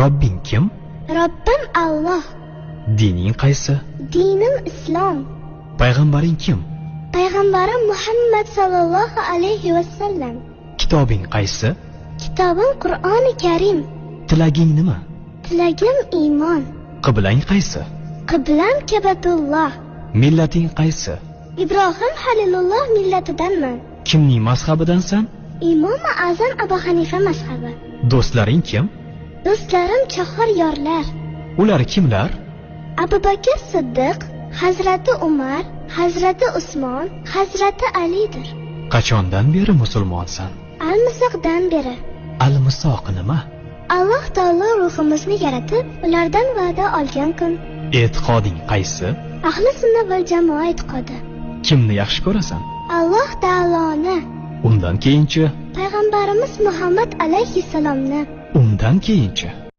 Robbing kim? Robbim Alloh. Dining qaysi? Dinim Islom. Payg'ambaring kim? Payg'ambarim Muhammad sallallohu alayhi vasallam. Kitobing qaysi? Kitobim Qur'oni Karim. Tilaging nima? Tilagim iymon. Qiblang qaysi? Qiblam Kabatulloh. Millating qaysi? Ibrohim Halilulloh millatidanman. Kimning mazhabidansan? Imom Azam Abu Hanifa mazhabi. Do'stlaring kim? Do'stlarim chahor yorlar. Ular kimlar? Abu Bakr Siddiq, Hazrati Umar, Hazrati Usmon, Hazrati Alidir. Qachondan beri musulmonsan? Al-Misoqdan beri. Al-Misoq nima? Alloh taolo ruhimizni yaratib, ulardan va'da olgan kun. E'tiqoding qaysi? Ahli sunna val jamoa e'tiqodi. Kimni yaxshi ko'rasan? Alloh taoloni. Undan keyinchi? Payg'ambarimiz Muhammad alayhissalomni. Undan keyinchi?